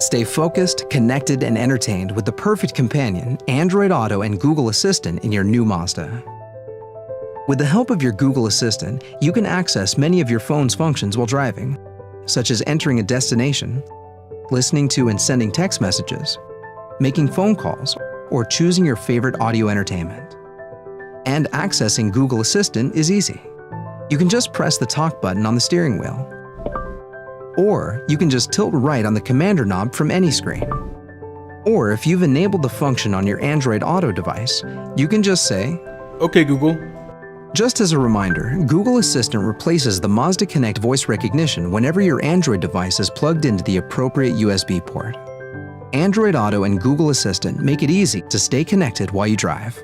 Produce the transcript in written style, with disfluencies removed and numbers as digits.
Stay focused, connected, and entertained with the perfect companion, Android Auto and Google Assistant in your new Mazda. With the help of your Google Assistant, you can access many of your phone's functions while driving, such as entering a destination, listening to and sending text messages, making phone calls, or choosing your favorite audio entertainment. And accessing Google Assistant is easy. You can just press the talk button on the steering wheel. Or you can just tilt right on the commander knob from any screen. Or if you've enabled the function on your Android Auto device, you can just say, "Okay, Google." Just as a reminder, Google Assistant replaces the Mazda Connect voice recognition whenever your Android device is plugged into the appropriate USB port. Android Auto and Google Assistant make it easy to stay connected while you drive.